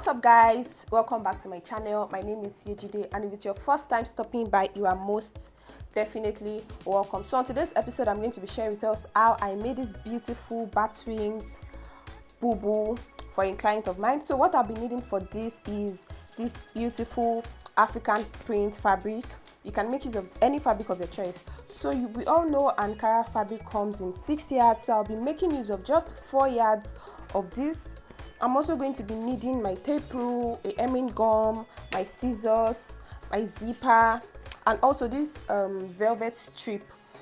What's up guys, welcome back to my channel. My name is Yejide, and if it's your first time stopping by, you are most definitely welcome. So on today's episode, I'm going to be sharing with us how I made this beautiful bat-winged bubu for a client of mine. So what I'll be needing for this is this beautiful African print fabric. You can make use of any fabric of your choice. So we all know Ankara fabric comes in 6 yards, so I'll be making use of just 4 yards of this. I'm also going to be needing my tape rule, a hemming gum, my scissors, my zipper, and also this velvet strip.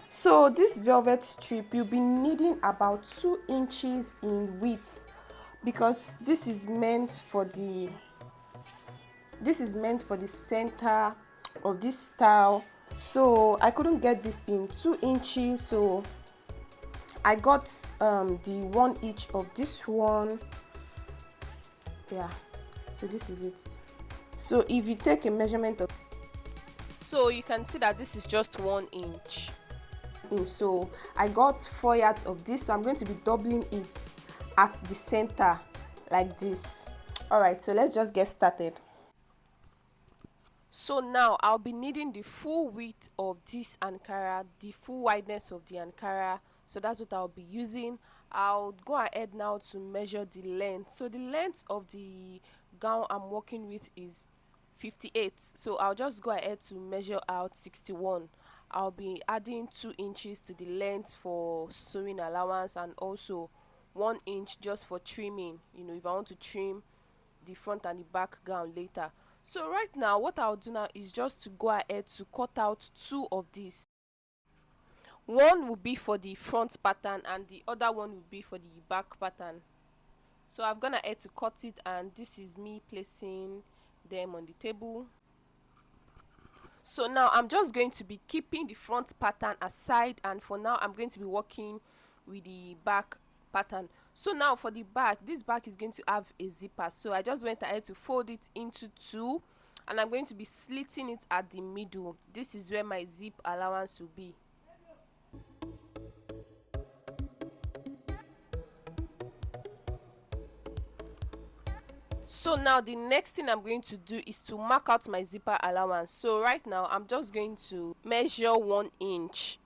So this velvet strip, you'll be needing about 2 inches in width, because this is meant for the center of this style. So I couldn't get this in 2 inches, so I got the 1 inch of this one. Yeah, so this is it. So if you take a measurement of, so you can see that this is just 1 inch. So I got 4 yards of this, so I'm going to be doubling it at the center like this. All right, so let's just get started. So now I'll be needing the full width of this Ankara, the full wideness of the Ankara. So that's what I'll be using. I'll go ahead now to measure the length. So the length of the gown I'm working with is 58. So I'll just go ahead to measure out 61. I'll be adding 2 inches to the length for sewing allowance, and also 1 inch just for trimming, if I want to trim the front and the back gown later. So right now what I'll do now is just to go ahead to cut out 2 of these. One will be for the front pattern and the other one will be for the back pattern. So I've gone ahead to cut it, and this is me placing them on the table. So now I'm just going to be keeping the front pattern aside, and for now I'm going to be working with the back pattern. So now for the back, this back is going to have a zipper, so I just went ahead to fold it into 2, and I'm going to be slitting it at the middle. This is where my zip allowance will be. So now the next thing I'm going to do is to mark out my zipper allowance. So right now I'm just going to measure 1 inch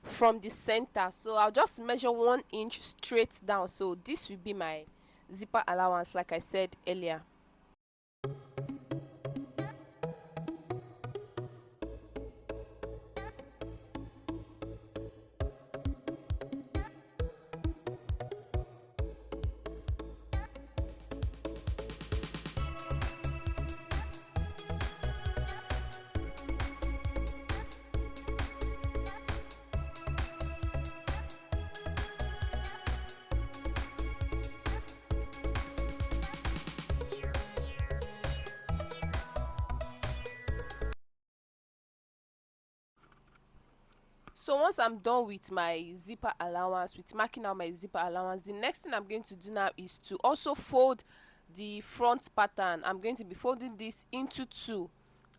from the center. So I'll just measure 1 inch straight down. So this will be my zipper allowance, like I said earlier. So once I'm done with my zipper allowance, with marking out my zipper allowance, the next thing I'm going to do now is to also fold the front pattern. I'm going to be folding this into 2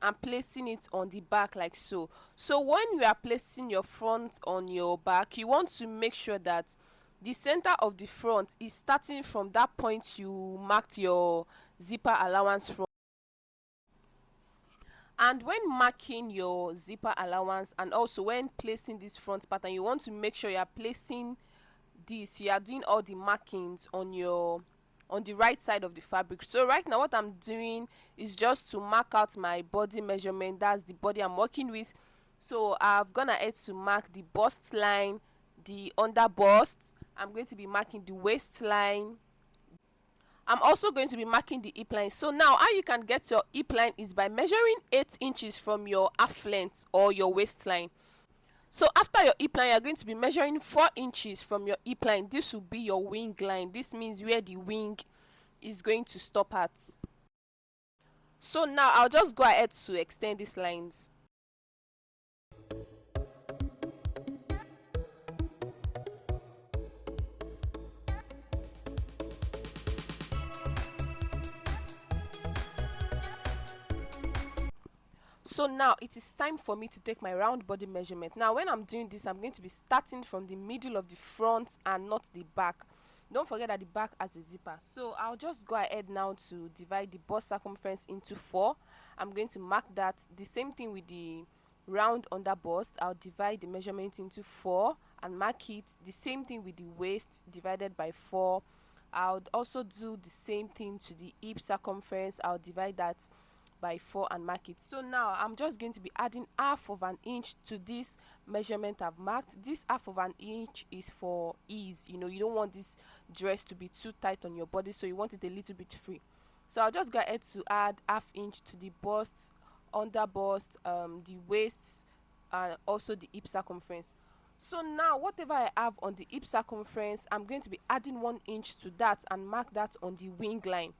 and placing it on the back like so. So when you are placing your front on your back, you want to make sure that the center of the front is starting from that point you marked your zipper allowance from. And when marking your zipper allowance, and also when placing this front pattern, you want to make sure you are placing this, you are doing all the markings on the right side of the fabric. So right now what I'm doing is just to mark out my body measurement. That's the body I'm working with. So I've gone ahead to mark the bust line, the under bust. I'm going to be marking the waistline. I'm also going to be marking the hip line. So now how you can get your hip line is by measuring 8 inches from your half length or your waistline. So after your hip line, you're going to be measuring 4 inches from your hip line. This will be your wing line. This means where the wing is going to stop at. So now I'll just go ahead to extend these lines. So now it is time for me to take my round body measurement. Now when I'm doing this, I'm going to be starting from the middle of the front and not the back. Don't forget that the back has a zipper. So I'll just go ahead now to divide the bust circumference into 4. I'm going to mark that. The same thing with the round under bust. I'll divide the measurement into 4 and mark it. The same thing with the waist divided by 4. I'll also do the same thing to the hip circumference. I'll divide that by 4 and mark it. So now I'm just going to be adding half of an inch to this measurement I've marked. This half of an inch is for ease. You know, you don't want this dress to be too tight on your body, so you want it a little bit free. So I'll just go ahead to add half inch to the bust, under bust, the waist, and also the hip circumference. So now whatever I have on the hip circumference, I'm going to be adding 1 inch to that and mark that on the wing line.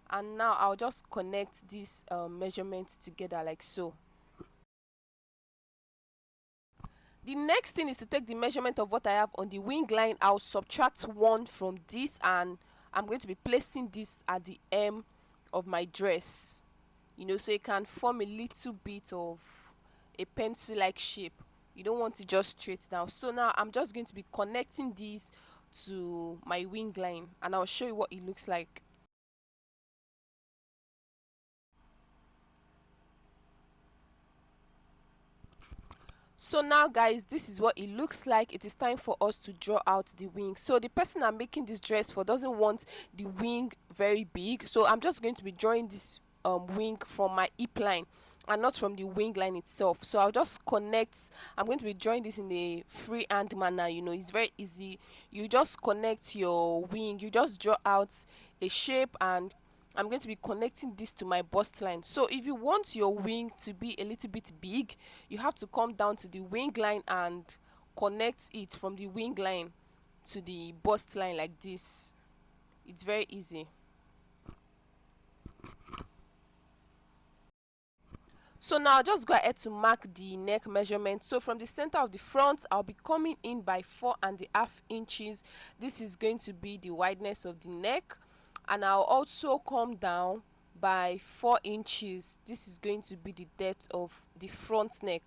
And now I'll just connect this measurement together like so. The next thing is to take the measurement of what I have on the wing line. I'll subtract 1 from this, and I'm going to be placing this at the hem of my dress, you know, so it can form a little bit of a pencil like shape. You don't want it just straight down. So now I'm just going to be connecting this to my wing line, and I'll show you what it looks like. So now guys, this is what it looks like. It is time for us to draw out the wing. So the person I'm making this dress for doesn't want the wing very big, so I'm just going to be drawing this wing from my hip line and not from the wing line itself. So I'll just connect. I'm going to be drawing this in a freehand manner. You know, it's very easy. You just connect your wing, you just draw out a shape, and I'm going to be connecting this to my bust line. So if you want your wing to be a little bit big, you have to come down to the wing line and connect it from the wing line to the bust line like this. It's very easy. So now I'll just go ahead to mark the neck measurement. So from the center of the front, I'll be coming in by 4.5 inches. This is going to be the wideness of the neck, and I'll also come down by 4 inches. This is going to be the depth of the front neck.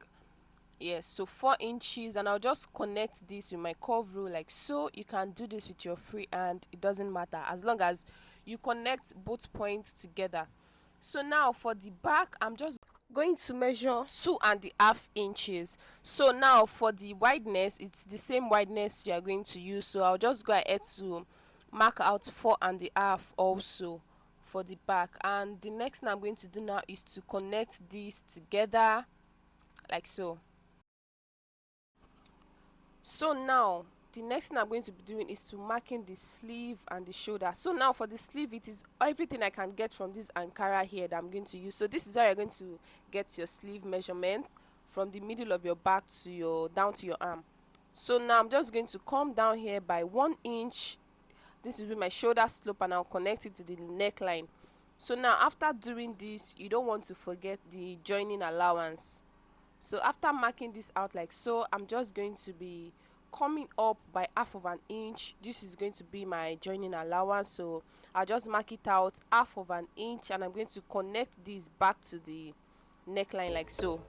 Yes, so 4 inches, and I'll just connect this with my curve rule like so. You can do this with your free hand, it doesn't matter as long as you connect both points together. So now for the back, I'm just going to measure 2.5 inches. So now for the wideness, it's the same wideness you are going to use, so I'll just go ahead to mark out 4.5 also for the back. And the next thing I'm going to do now is to connect these together like so. So now the next thing I'm going to be doing is to marking the sleeve and the shoulder. So now for the sleeve, it is everything I can get from this Ankara here that I'm going to use. So this is how you're going to get your sleeve measurement, from the middle of your back to your down to your arm. So now I'm just going to come down here by 1 inch. This will be my shoulder slope, and I'll connect it to the neckline. So now after doing this, you don't want to forget the joining allowance. So after marking this out like so, I'm just going to be coming up by 1/2 inch. This is going to be my joining allowance, so I'll just mark it out 1/2 inch, and I'm going to connect this back to the neckline like so.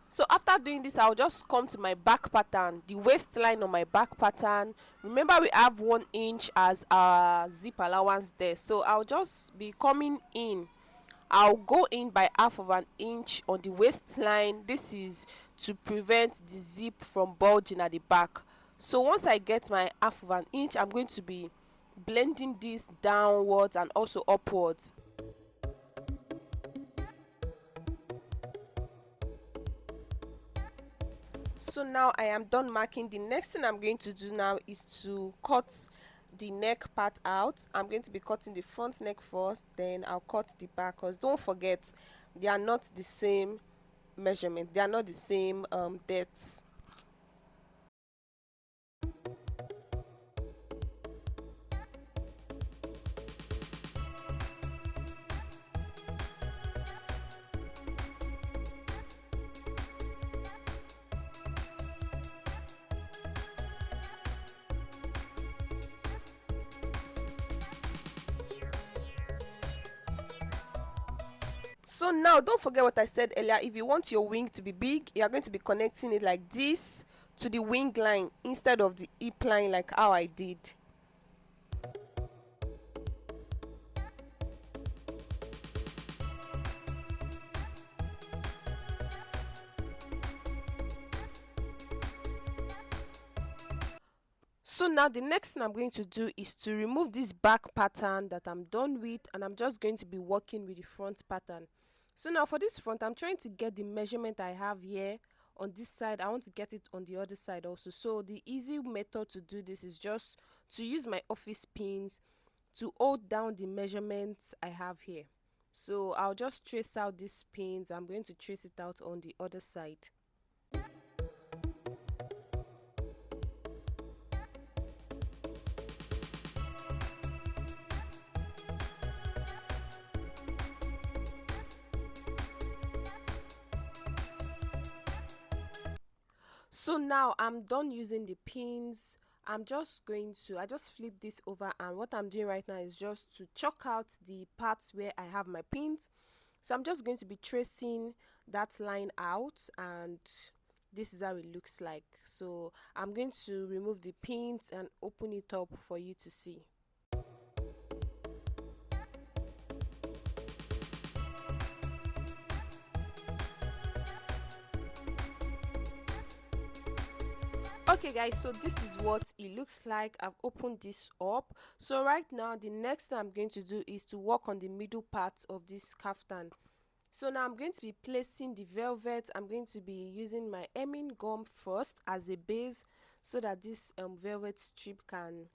So after doing this, I'll just come to my back pattern, the waistline on my back pattern. Remember, we have 1 inch as our zip allowance there, so I'll just be coming in. I'll go in by 1/2 inch on the waistline. This is to prevent the zip from bulging at the back. So once I get my 1/2 inch, I'm going to be blending this downwards and also upwards. So now I am done marking. The next thing I'm going to do now is to cut the neck part out. I'm going to be cutting the front neck first, then I'll cut the back, because don't forget, they are not the same measurement, they are not the same depths. So now don't forget what I said earlier. If you want your wing to be big, you are going to be connecting it like this to the wing line instead of the hip line like how I did. So now the next thing I'm going to do is to remove this back pattern that I'm done with, and I'm just going to be working with the front pattern. So now for this front, I'm trying to get the measurement I have here on this side. I want to get it on the other side also. So the easy method to do this is just to use my office pins to hold down the measurements I have here. So I'll just trace out these pins. I'm going to trace it out on the other side. So now I'm done using the pins. I just flip this over, and what I'm doing right now is just to chalk out the parts where I have my pins. So I'm just going to be tracing that line out, and this is how it looks like. So I'm going to remove the pins and open it up for you to see. Okay guys, so this is what it looks like. I've opened this up. So right now the next thing I'm going to do is to work on the middle part of this kaftan. So now I'm going to be placing the velvet. I'm going to be using my hemming gum first as a base, so that this velvet strip can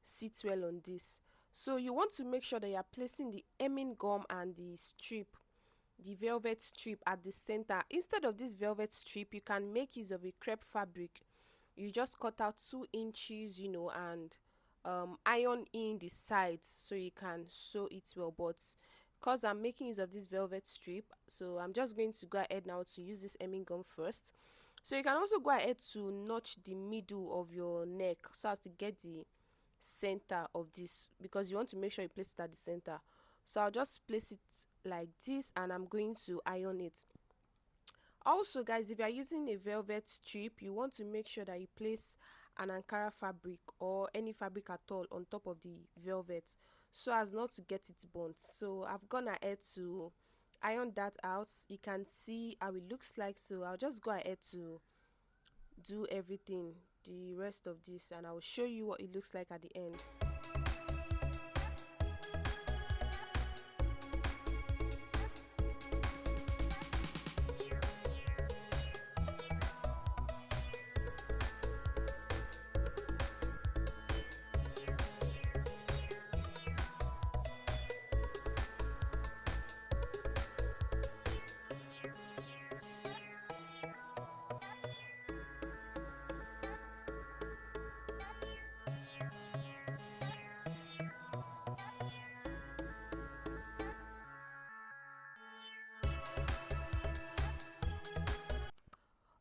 sit well on this. So you want to make sure that you are placing the hemming gum and the velvet strip at the center. Instead of this velvet strip, you can make use of a crepe fabric. You just cut out 2 inches, and iron in the sides so you can sew it well. But because I'm making use of this velvet strip, so I'm just going to go ahead now to use this hemming gum first. So you can also go ahead to notch the middle of your neck so as to get the center of this, because you want to make sure you place it at the center. So I'll just place it like this, and I'm going to iron it. Also guys, if you are using a velvet strip, you want to make sure that you place an ankara fabric or any fabric at all on top of the velvet, so as not to get it burnt. So I've gone ahead to iron that out. You can see how it looks like. So I'll just go ahead to do everything, the rest of this, and I will show you what it looks like at the end.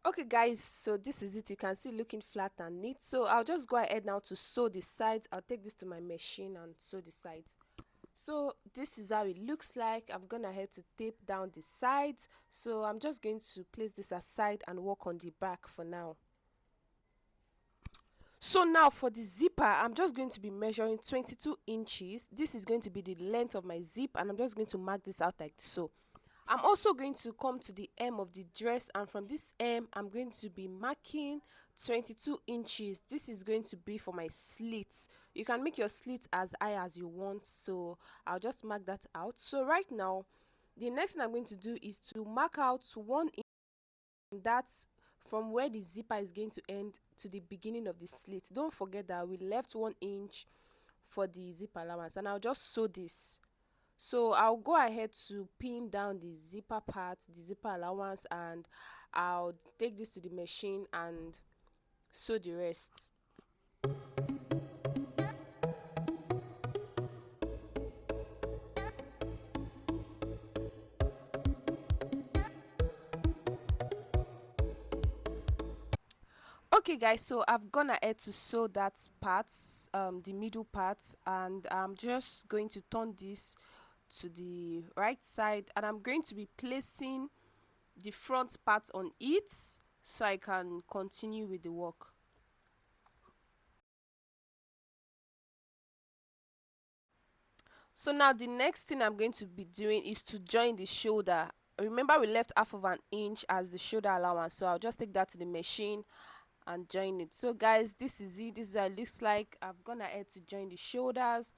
Okay guys, so this is it. You can see looking flat and neat. So I'll just go ahead now to sew the sides. I'll take this to my machine and sew the sides. So this is how it looks like. I've gone ahead to tape down the sides. So I'm just going to place this aside and work on the back for now. So now for the zipper, I'm just going to be measuring 22 inches. This is going to be the length of my zip, and I'm just going to mark this out like so. I'm also going to come to the hem of the dress, and from this hem I'm going to be marking 22 inches. This is going to be for my slits. You can make your slits as high as you want, so I'll just mark that out. So right now the next thing I'm going to do is to mark out 1 inch. That's from where the zipper is going to end to the beginning of the slit. Don't forget that we left 1 inch for the zip allowance, and I'll just sew this. So I'll go ahead to pin down the zipper part, the zipper allowance, and I'll take this to the machine and sew the rest. Okay guys, so I've gone ahead to sew that part, the middle part, and I'm just going to turn this to the right side, and I'm going to be placing the front part on it so I can continue with the work. So now the next thing I'm going to be doing is to join the shoulder. Remember we left half of an inch as the shoulder allowance, so I'll just take that to the machine and join it. So guys, this is it. This is how it looks like. I've gone ahead to join the shoulders.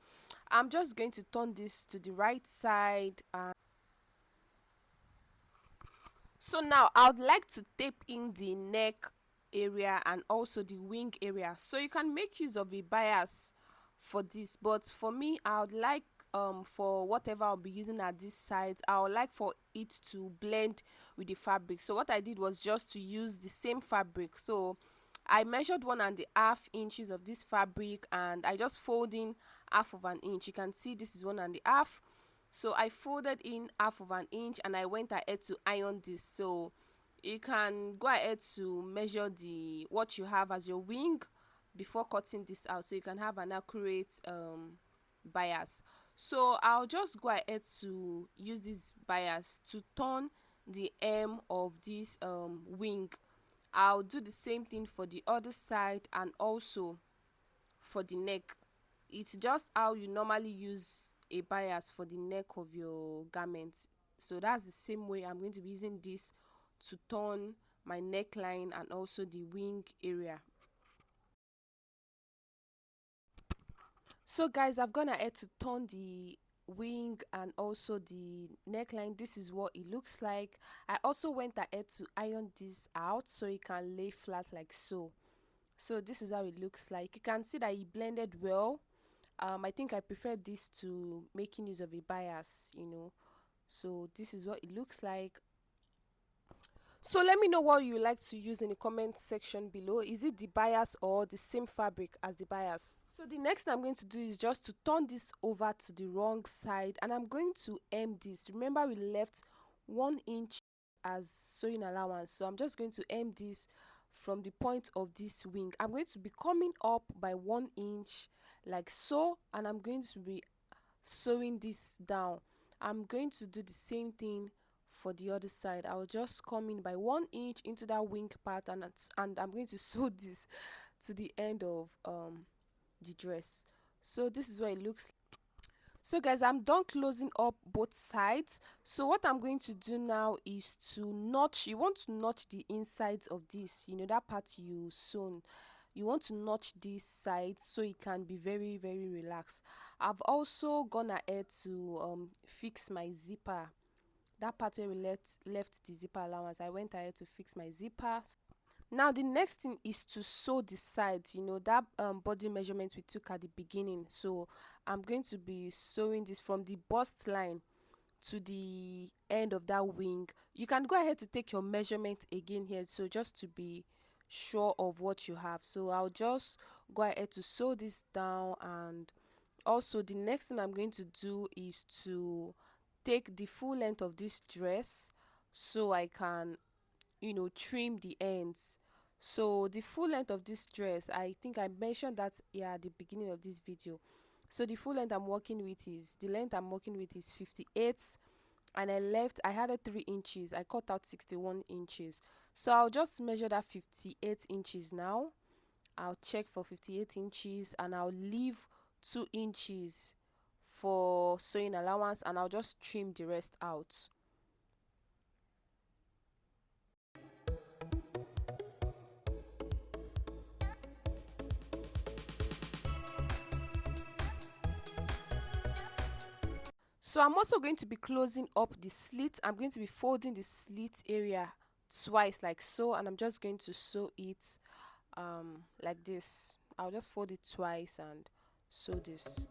I'm just going to turn this to the right side. So now I would like to tape in the neck area and also the wing area. So you can make use of a bias for this, but for me I would like for whatever I'll be using at this side, I would like for it to blend with the fabric. So what I did was just to use the same fabric. So I measured 1.5 inches of this fabric and I just fold in half of an inch. You can see this is 1.5. So I folded in half of an inch and I went ahead to iron this. So you can go ahead to measure the what you have as your wing before cutting this out, so you can have an accurate bias. So I'll just go ahead to use this bias to turn the hem of this wing. I'll do the same thing for the other side and also for the neck. It's just how you normally use a bias for the neck of your garment. So that's the same way I'm going to be using this to turn my neckline and also the wing area. So guys, I've gone ahead to turn the wing and also the neckline. This is what it looks like. I also went ahead to iron this out so it can lay flat like so. So this is how it looks like. You can see that it blended well. I think I prefer this to making use of a bias, so this is what it looks like. So let me know what you like to use in the comment section below. Is it the bias or the same fabric as the bias? So the next thing I'm going to do is just to turn this over to the wrong side and I'm going to hem this. Remember we left 1 inch as sewing allowance, so I'm just going to hem this from the point of this wing. I'm going to be coming up by 1 inch like so, and I'm going to be sewing this down. I'm going to do the same thing for the other side. I'll just come in by 1 inch into that wing part, and I'm going to sew this to the end of the dress. So this is what it looks like. So guys, I'm done closing up both sides. So what I'm going to do now is to notch. You want to notch the insides of this, that part you sewn. You want to notch this side so it can be very very relaxed. I've also gone ahead to fix my zipper. That part where we left the zipper allowance, I went ahead to fix my zipper. Now the next thing is to sew the sides, that body measurement we took at the beginning. So I'm going to be sewing this from the bust line to the end of that wing. You can go ahead to take your measurement again here, so just to be sure of what you have. So I'll just go ahead to sew this down, and also the next thing I'm going to do is to take the full length of this dress so I can trim the ends. So the full length of this dress, I think I mentioned that yeah at the beginning of this video. So the full length I'm working with is the length I'm working with is 58, and I had a 3 inches. I cut out 61 inches. So I'll just measure that 58 inches now. I'll check for 58 inches and I'll leave 2 inches for sewing allowance, and I'll just trim the rest out. So I'm also going to be closing up the slit. I'm going to be folding the slit area twice like so, and I'm just going to sew it like this. I'll just fold it twice and sew this.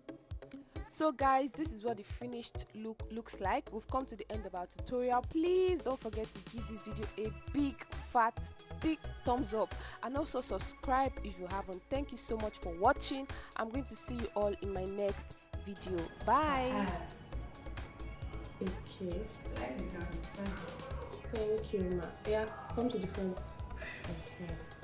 So guys, this is what the finished look looks like. We've come to the end of our tutorial. Please don't forget to give this video a big thumbs up, and also subscribe if you haven't. Thank you so much for watching. I'm going to see you all in my next video. Bye. Okay. Thank you, ma. Yeah, come to the front. Yeah.